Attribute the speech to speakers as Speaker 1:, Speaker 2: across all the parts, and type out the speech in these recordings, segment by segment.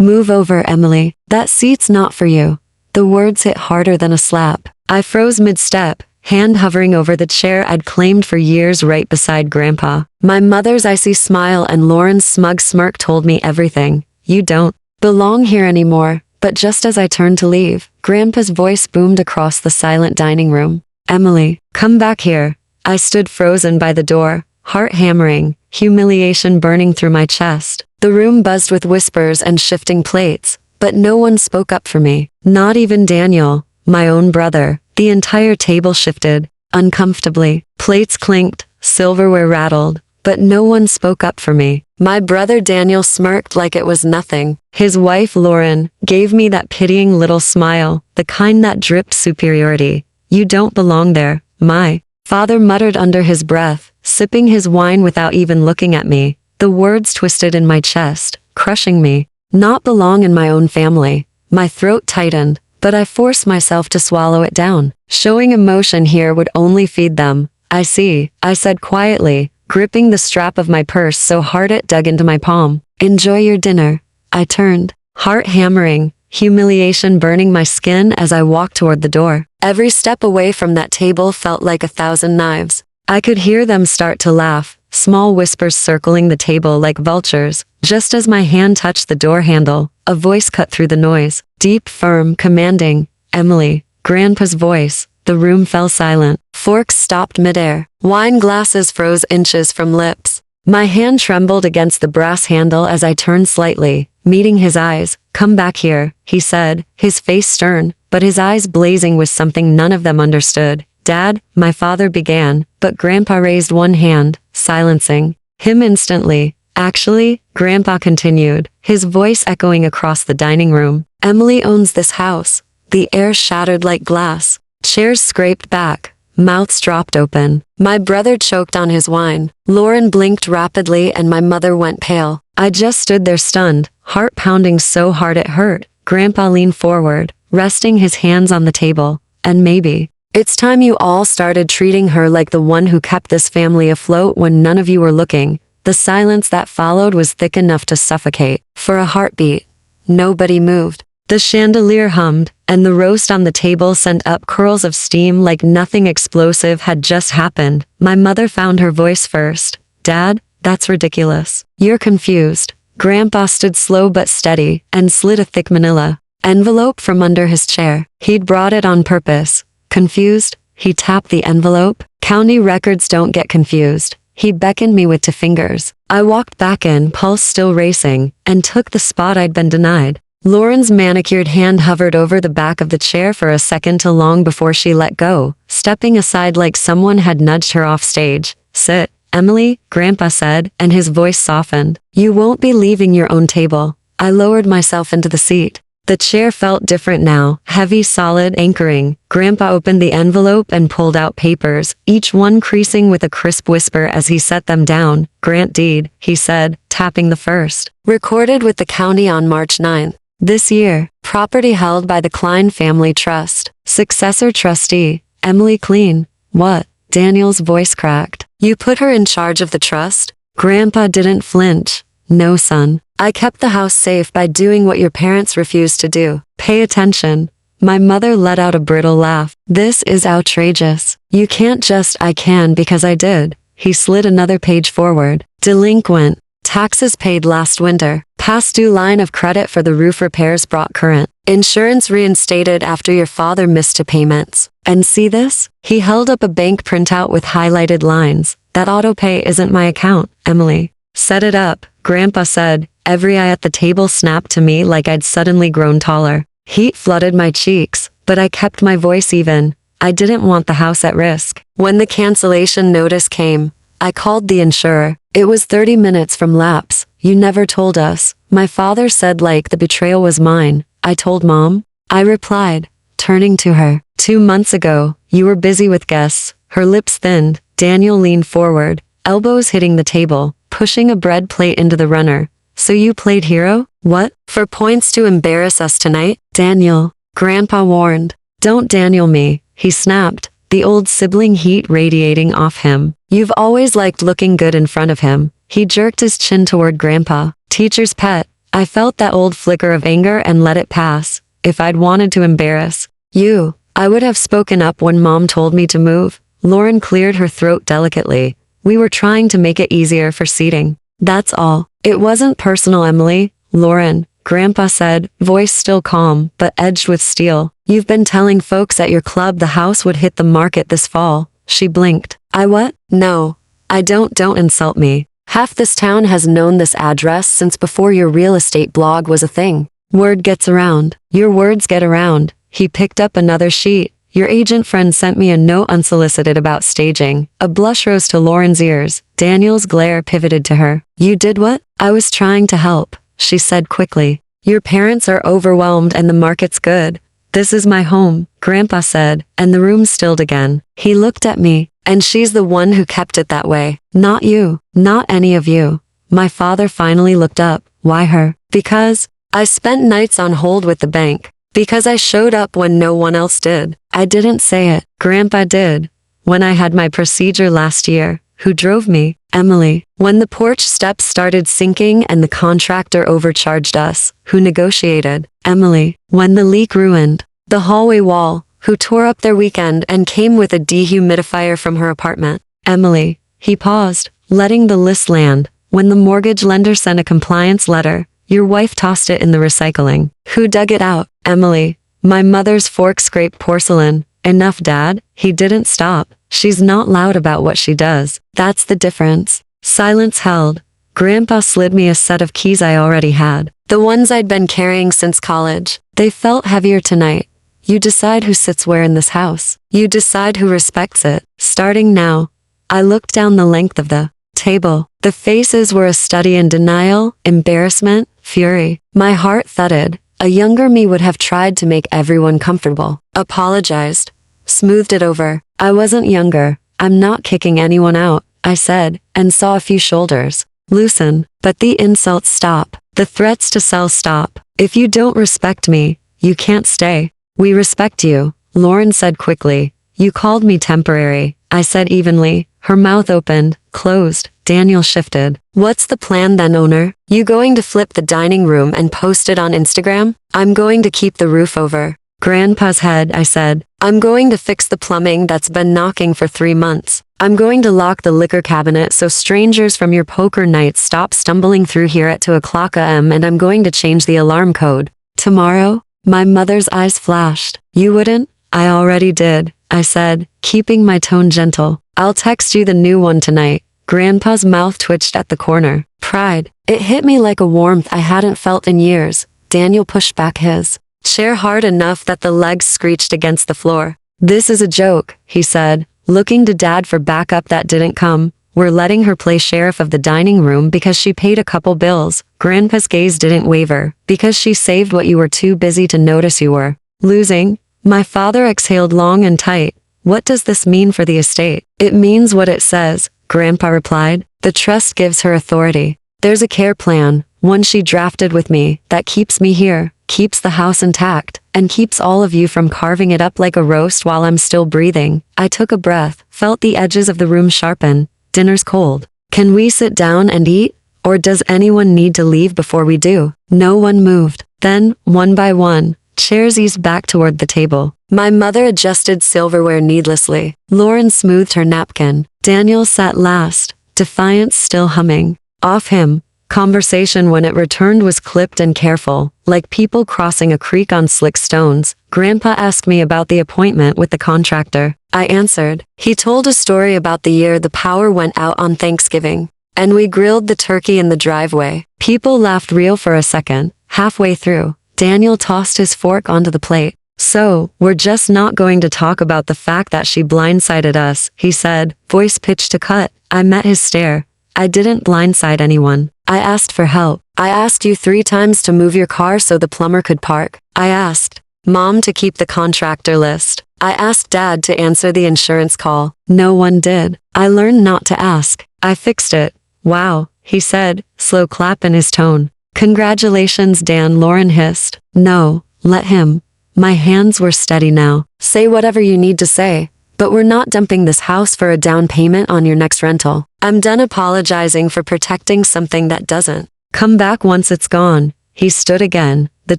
Speaker 1: "Move over, Emily. That seat's not for you." The words hit harder than a slap. I froze mid-step, hand hovering over the chair I'd claimed for years right beside Grandpa. My mother's icy smile and Lauren's smug smirk told me everything. "You don't belong here anymore." But just as I turned to leave, Grandpa's voice boomed across the silent dining room. "Emily, come back here." I stood frozen by the door, heart hammering, humiliation burning through my chest. The room buzzed with whispers and shifting plates, but no one spoke up for me. Not even Daniel, my own brother. The entire table shifted, uncomfortably. Plates clinked, silverware rattled, but no one spoke up for me. My brother Daniel smirked like it was nothing. His wife Lauren gave me that pitying little smile, the kind that dripped superiority. "You don't belong there." My father muttered under his breath, sipping his wine without even looking at me. The words twisted in my chest, crushing me. Not belong in my own family. My throat tightened, but I forced myself to swallow it down. Showing emotion here would only feed them. "I see," I said quietly, gripping the strap of my purse so hard it dug into my palm. "Enjoy your dinner." I turned, heart hammering, humiliation burning my skin as I walked toward the door. Every step away from that table felt like 1,000 knives. I could hear them start to laugh, small whispers circling the table like vultures. Just as my hand touched the door handle, a voice cut through the noise, deep, firm, commanding. "Emily." Grandpa's voice. The room fell silent. Forks stopped midair. Wine glasses froze inches from lips. My hand trembled against the brass handle as I turned slightly, meeting his eyes. "Come back here," he said, his face stern, but his eyes blazing with something none of them understood. "Dad," my father began, but Grandpa raised one hand, silencing him instantly. "Actually," Grandpa continued, his voice echoing across the dining room, "Emily owns this house." The air shattered like glass. Chairs scraped back. Mouths dropped open. My brother choked on his wine. Lauren blinked rapidly and my mother went pale. I just stood there stunned, heart pounding so hard it hurt. Grandpa leaned forward, resting his hands on the table. "And maybe it's time you all started treating her like the one who kept this family afloat when none of you were looking." The silence that followed was thick enough to suffocate. For a heartbeat, nobody moved. The chandelier hummed, and the roast on the table sent up curls of steam like nothing explosive had just happened. My mother found her voice first. "Dad, that's ridiculous. You're confused." Grandpa stood slow but steady, and slid a thick manila envelope from under his chair. He'd brought it on purpose. "Confused?" He tapped the envelope. "County records don't get confused." He beckoned me with 2 fingers. I walked back in, pulse still racing, and took the spot I'd been denied. Lauren's manicured hand hovered over the back of the chair for a second too long before she let go, stepping aside like someone had nudged her off stage. "Sit, Emily," Grandpa said, and his voice softened. "You won't be leaving your own table." I lowered myself into the seat. The chair felt different now, heavy, solid, anchoring. Grandpa opened the envelope and pulled out papers, each one creasing with a crisp whisper as he set them down. "Grant deed," he said, tapping the first. "Recorded with the county on March 9th. This year, property held by the Klein Family Trust. Successor trustee, Emily Klein." "What?" Daniel's voice cracked. "You put her in charge of the trust?" Grandpa didn't flinch. "No, son. I kept the house safe by doing what your parents refused to do. Pay attention." My mother let out a brittle laugh. "This is outrageous. You can't just." "I can because I did." He slid another page forward. "Delinquent. Taxes paid last winter. Past due line of credit for the roof repairs brought current. Insurance reinstated after your father missed 2 payments. And see this?" He held up a bank printout with highlighted lines. "That auto pay isn't my account, Emily." "Set it up," Grandpa said. Every eye at the table snapped to me like I'd suddenly grown taller. Heat flooded my cheeks, but I kept my voice even. I didn't want the house at risk. When the cancellation notice came, I called the insurer. "It was 30 minutes from lapse. You never told us." My father said like the betrayal was mine. "I told Mom," I replied, turning to her. 2 months ago, you were busy with guests." Her lips thinned. Daniel leaned forward, elbows hitting the table, pushing a bread plate into the runner. "So you played hero? What? For points to embarrass us tonight?" "Daniel," Grandpa warned. "Don't Daniel me," he snapped, the old sibling heat radiating off him. "You've always liked looking good in front of him." He jerked his chin toward Grandpa. "Teacher's pet, I felt that old flicker of anger and let it pass. If I'd wanted to embarrass you, I would have spoken up when Mom told me to move. Lauren cleared her throat delicately. We were trying to make it easier for seating. That's all. It wasn't personal, Emily. Lauren, Grandpa said, voice still calm, but edged with steel. You've been telling folks at your club the house would hit the market this fall. She blinked. I what? No. I don't insult me. Half this town has known this address since before your real estate blog was a thing. Word gets around. Your words get around. He picked up another sheet. Your agent friend sent me a note unsolicited about staging. A blush rose to Lauren's ears. Daniel's glare pivoted to her. You did what? I was trying to help, she said quickly. Your parents are overwhelmed and the market's good. This is my home, Grandpa said, and the room stilled again. He looked at me, and she's the one who kept it that way. Not you, not any of you. My father finally looked up. Why her? Because I spent nights on hold with the bank. Because I showed up when no one else did. I didn't say it. Grandpa did. When I had my procedure last year. Who drove me? Emily. When the porch steps started sinking and the contractor overcharged us. Who negotiated? Emily. When the leak ruined the hallway wall. Who tore up their weekend and came with a dehumidifier from her apartment? Emily. He paused, letting the list land. When the mortgage lender sent a compliance letter. Your wife tossed it in the recycling. Who dug it out? Emily. My mother's fork-scraped porcelain. Enough, Dad. He didn't stop. She's not loud about what she does. That's the difference. Silence held. Grandpa slid me a set of keys I already had. The ones I'd been carrying since college. They felt heavier tonight. You decide who sits where in this house. You decide who respects it. Starting now. I looked down the length of the table. The faces were a study in denial, embarrassment, fury. My heart thudded. A younger me would have tried to make everyone comfortable. Apologized. Smoothed it over. I wasn't younger. I'm not kicking anyone out, I said, and saw a few shoulders loosen. But the insults stop. The threats to sell stop. If you don't respect me, you can't stay. We respect you, Lauren said quickly. You called me temporary, I said evenly. Her mouth opened, closed. Daniel shifted. What's the plan then, owner? You going to flip the dining room and post it on Instagram? I'm going to keep the roof over Grandpa's head, I said. I'm going to fix the plumbing that's been knocking for 3 months. I'm going to lock the liquor cabinet so strangers from your poker nights stop stumbling through here at 2:00 a.m. and I'm going to change the alarm code. Tomorrow? My mother's eyes flashed. You wouldn't? I already did, I said, keeping my tone gentle. I'll text you the new one tonight. Grandpa's mouth twitched at the corner. Pride. It hit me like a warmth I hadn't felt in years. Daniel pushed back his chair hard enough that the legs screeched against the floor. This is a joke, he said, looking to Dad for backup that didn't come. We're letting her play sheriff of the dining room because she paid a couple bills. Grandpa's gaze didn't waver. Because she saved what you were too busy to notice you were losing. My father exhaled long and tight. What does this mean for the estate? It means what it says, Grandpa replied. The trust gives her authority. There's a care plan, one she drafted with me, that keeps me here, keeps the house intact, and keeps all of you from carving it up like a roast while I'm still breathing. I took a breath, felt the edges of the room sharpen. Dinner's cold. Can we sit down and eat? Or does anyone need to leave before we do? No one moved. Then, one by one, chairs eased back toward the table. My mother adjusted silverware needlessly. Lauren smoothed her napkin. Daniel sat last, defiance still humming. Off him. Conversation when it returned was clipped and careful, like people crossing a creek on slick stones. Grandpa asked me about the appointment with the contractor. I answered. He told a story about the year the power went out on Thanksgiving, and we grilled the turkey in the driveway. People laughed real for a second. Halfway through, Daniel tossed his fork onto the plate. So, we're just not going to talk about the fact that she blindsided us, he said, voice pitched to cut. I met his stare. I didn't blindside anyone. I asked for help. I asked you 3 times to move your car so the plumber could park. I asked Mom to keep the contractor list. I asked Dad to answer the insurance call. No one did. I learned not to ask. I fixed it. Wow, he said, slow clap in his tone. Congratulations, Dan, Lauren hissed. No, let him. My hands were steady now. Say whatever you need to say. But we're not dumping this house for a down payment on your next rental. I'm done apologizing for protecting something that doesn't come back once it's gone. He stood again, the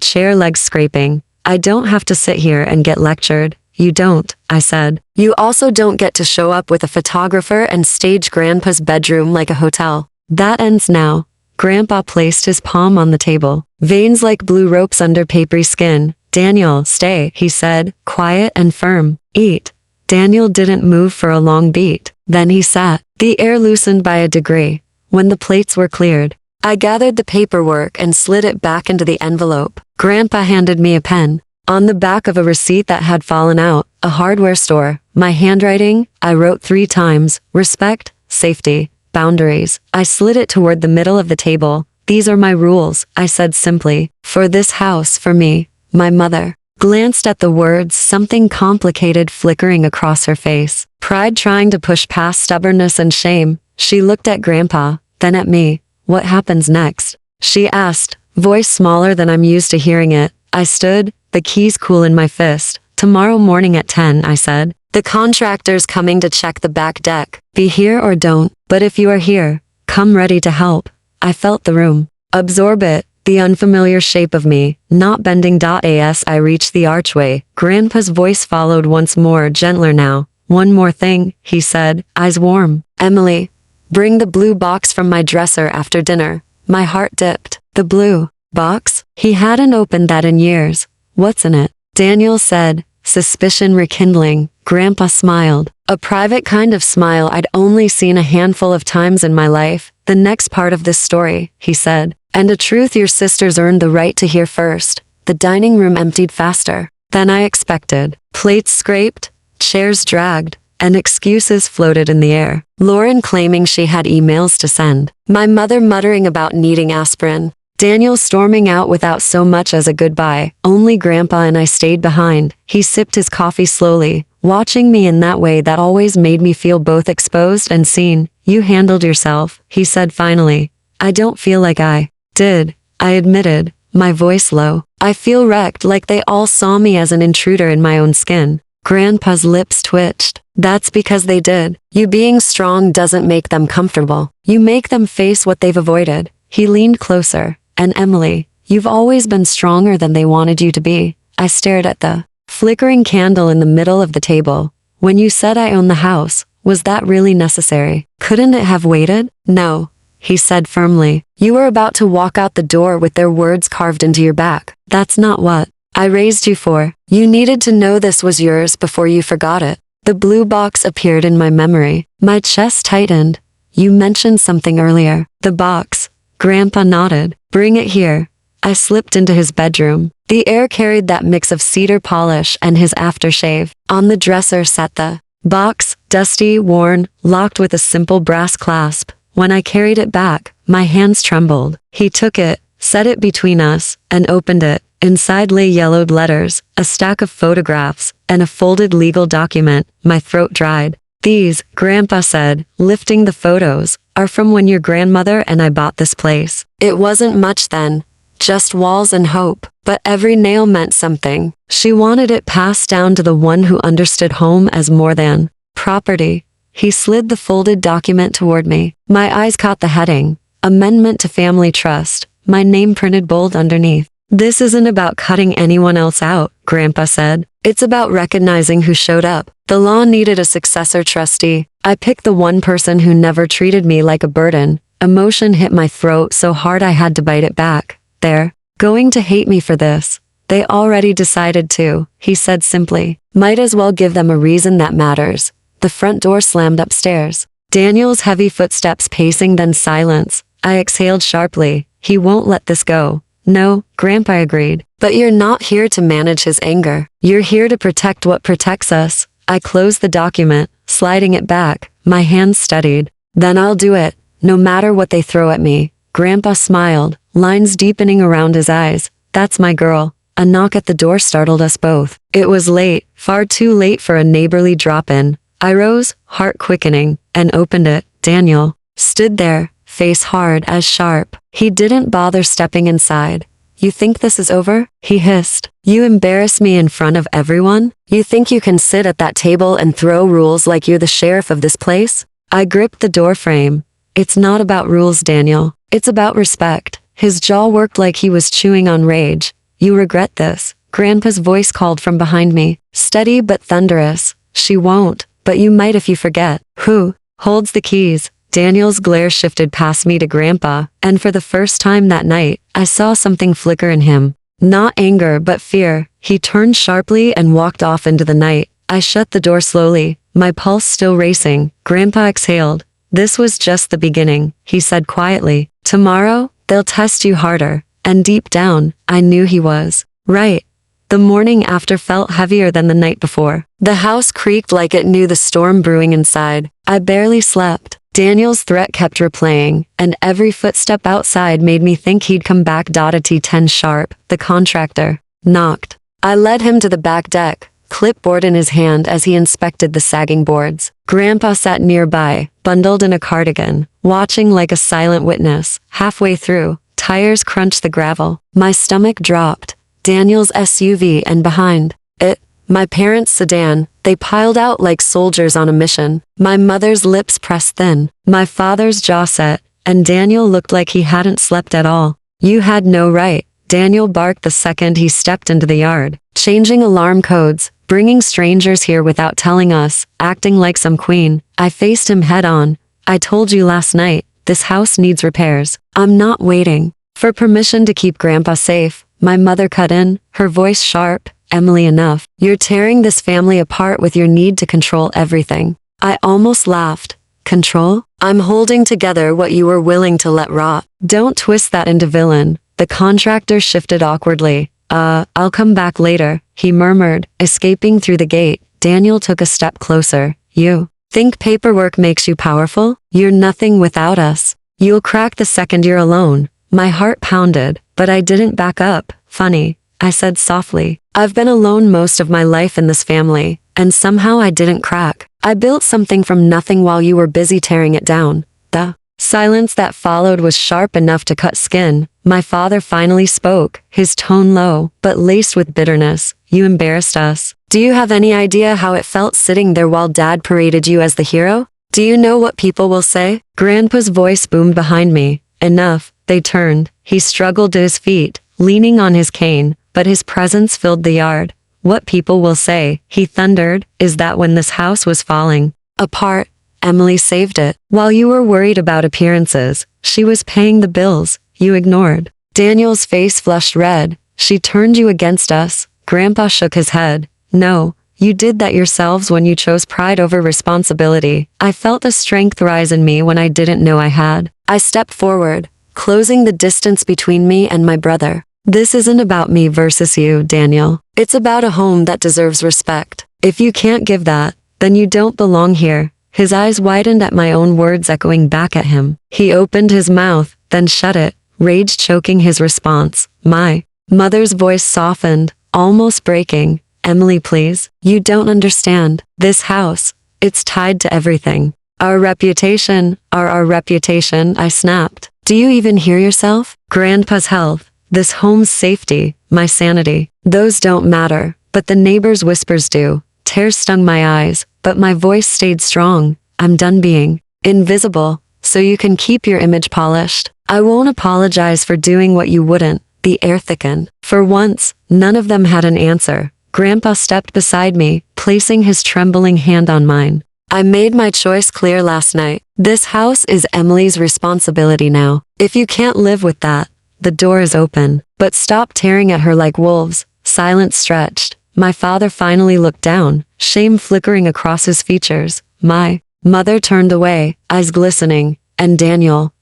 Speaker 1: chair legs scraping. I don't have to sit here and get lectured. You don't, I said. You also don't get to show up with a photographer and stage Grandpa's bedroom like a hotel. That ends now. Grandpa placed his palm on the table. Veins like blue ropes under papery skin. Daniel, stay, he said, quiet and firm. Eat. Daniel didn't move for a long beat. Then he sat. The air loosened by a degree. When the plates were cleared, I gathered the paperwork and slid it back into the envelope. Grandpa handed me a pen. On the back of a receipt that had fallen out, a hardware store. My handwriting, I wrote 3 times, respect, safety, boundaries. I slid it toward the middle of the table. These are my rules, I said simply. For this house, for me, my mother. Glanced at the words, something complicated flickering across her face. Pride trying to push past stubbornness and shame. She looked at Grandpa, then at me. What happens next? She asked, voice smaller than I'm used to hearing it. I stood, the keys cool in my fist. Tomorrow morning at 10, I said. The contractor's coming to check the back deck. Be here or don't, but if you are here, come ready to help. I felt the room. Absorb it, the unfamiliar shape of me, not bending. As I reached the archway, Grandpa's voice followed once more, gentler now. One more thing, he said, eyes warm. Emily, bring the blue box from my dresser after dinner. My heart dipped. The blue box? He hadn't opened that in years. What's in it? Daniel said, suspicion rekindling. Grandpa smiled. A private kind of smile I'd only seen a handful of times in my life. The next part of this story, he said. And a truth your sisters earned the right to hear first. The dining room emptied faster than I expected. Plates scraped, chairs dragged, and excuses floated in the air. Lauren claiming she had emails to send. My mother muttering about needing aspirin. Daniel storming out without so much as a goodbye. Only Grandpa and I stayed behind. He sipped his coffee slowly, watching me in that way that always made me feel both exposed and seen. You handled yourself, he said finally. I don't feel like I did, I admitted, my voice low. I feel wrecked, like they all saw me as an intruder in my own skin. Grandpa's lips twitched. That's because they did. You being strong doesn't make them comfortable. You make them face what they've avoided. He leaned closer. And Emily, you've always been stronger than they wanted you to be. I stared at the flickering candle in the middle of the table. When you said I own the house, was that really necessary? Couldn't it have waited? No, he said firmly. You were about to walk out the door with their words carved into your back. That's not what I raised you for. You needed to know this was yours before you forgot it. The blue box appeared in my memory. My chest tightened. You mentioned something earlier. The box. Grandpa nodded. Bring it here. I slipped into his bedroom. The air carried that mix of cedar polish and his aftershave. On the dresser sat the box, dusty, worn, locked with a simple brass clasp. When I carried it back, my hands trembled. He took it, set it between us, and opened it. Inside lay yellowed letters, a stack of photographs, and a folded legal document. My throat dried. These, Grandpa said, lifting the photos, are from when your grandmother and I bought this place. It wasn't much then, just walls and hope, but every nail meant something. She wanted it passed down to the one who understood home as more than property. He slid the folded document toward me. My eyes caught the heading, Amendment to Family Trust, my name printed bold underneath. This isn't about cutting anyone else out, Grandpa said. It's about recognizing who showed up. The law needed a successor trustee. I picked the one person who never treated me like a burden. Emotion hit my throat so hard I had to bite it back. They're going to hate me for this. They already decided to, he said simply. Might as well give them a reason that matters. The front door slammed upstairs. Daniel's heavy footsteps pacing, then silence. I exhaled sharply. He won't let this go. No, Grandpa agreed. But you're not here to manage his anger. You're here to protect what protects us. I closed the document, sliding it back. My hands steadied. Then I'll do it, no matter what they throw at me. Grandpa smiled, lines deepening around his eyes. That's my girl. A knock at the door startled us both. It was late, far too late for a neighborly drop-in. I rose, heart quickening, and opened it. Daniel stood there, face hard as sharp. He didn't bother stepping inside. You think this is over? He hissed. You embarrass me in front of everyone? You think you can sit at that table and throw rules like you're the sheriff of this place? I gripped the doorframe. It's not about rules, Daniel. It's about respect. His jaw worked like he was chewing on rage. You regret this. Grandpa's voice called from behind me, steady but thunderous. She won't, but you might if you forget. Who holds the keys? Daniel's glare shifted past me to Grandpa, and for the first time that night, I saw something flicker in him. Not anger, but fear. He turned sharply and walked off into the night. I shut the door slowly, my pulse still racing. Grandpa exhaled. This was just the beginning, he said quietly. Tomorrow, they'll test you harder. And deep down, I knew he was right. The morning after felt heavier than the night before. The house creaked like it knew the storm brewing inside. I barely slept. Daniel's threat kept replaying, and every footstep outside made me think he'd come back. At 10 sharp, the contractor knocked. I led him to the back deck, clipboard in his hand as he inspected the sagging boards. Grandpa sat nearby, bundled in a cardigan, watching like a silent witness. Halfway through, tires crunched the gravel. My stomach dropped. Daniel's SUV and behind it, my parents' sedan. They piled out like soldiers on a mission. My mother's lips pressed thin, my father's jaw set, and Daniel looked like he hadn't slept at all. You had no right, Daniel barked the second he stepped into the yard. Changing alarm codes, bringing strangers here without telling us, acting like some queen. I faced him head on. I told you last night, this house needs repairs. I'm not waiting for permission to keep Grandpa safe. My mother cut in, her voice sharp. Emily, enough. You're tearing this family apart with your need to control everything. I almost laughed. Control? I'm holding together what you were willing to let rot. Don't twist that into villain. The contractor shifted awkwardly. I'll come back later, he murmured, escaping through the gate. Daniel took a step closer. You think paperwork makes you powerful? You're nothing without us. You'll crack the second you're alone. My heart pounded, but I didn't back up. Funny, I said softly. I've been alone most of my life in this family, and somehow I didn't crack. I built something from nothing while you were busy tearing it down. The silence that followed was sharp enough to cut skin. My father finally spoke, his tone low, but laced with bitterness. You embarrassed us. Do you have any idea how it felt sitting there while Dad paraded you as the hero? Do you know what people will say? Grandpa's voice boomed behind me. Enough. They turned. He struggled to his feet, leaning on his cane, but his presence filled the yard. What people will say, he thundered, is that when this house was falling apart, Emily saved it. While you were worried about appearances, she was paying the bills you ignored. Daniel's face flushed red. She turned you against us. Grandpa shook his head. No, you did that yourselves when you chose pride over responsibility. I felt a strength rise in me when I didn't know I had. I stepped forward, closing the distance between me and my brother. This isn't about me versus you, Daniel. It's about a home that deserves respect. If you can't give that, then you don't belong here. His eyes widened at my own words echoing back at him. He opened his mouth, then shut it, rage choking his response. My mother's voice softened, almost breaking. Emily, please. You don't understand. This house, it's tied to everything. Our reputation, our reputation, I snapped. Do you even hear yourself? Grandpa's health. This home's safety, my sanity, those don't matter, but the neighbors' whispers do. Tears stung my eyes, but my voice stayed strong. I'm done being invisible, so you can keep your image polished. I won't apologize for doing what you wouldn't. The air thickened. For once, none of them had an answer. Grandpa stepped beside me, placing his trembling hand on mine. I made my choice clear last night. This house is Emily's responsibility now. If you can't live with that, the door is open. But stop tearing at her like wolves. Silence stretched. My father finally looked down, shame flickering across his features. My mother turned away, eyes glistening, and Daniel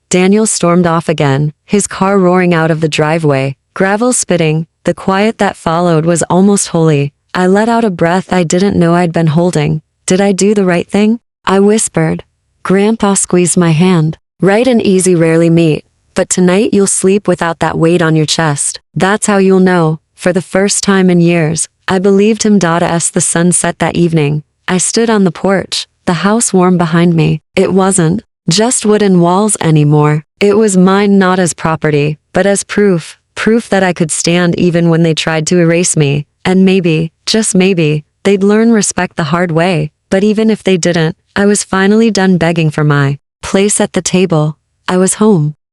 Speaker 1: stormed off again, his car roaring out of the driveway, gravel spitting. The quiet that followed was almost holy. I let out a breath I didn't know I'd been holding. Did I do the right thing? I whispered. Grandpa squeezed my hand. Right and easy rarely meet. But tonight you'll sleep without that weight on your chest. That's how you'll know. For the first time in years, I believed him. As the sun set that evening, I stood on the porch, the house warm behind me. It wasn't just wooden walls anymore. It was mine not as property, but as proof that I could stand even when they tried to erase me. And maybe, just maybe, they'd learn respect the hard way. But even if they didn't, I was finally done begging for my place at the table. I was home.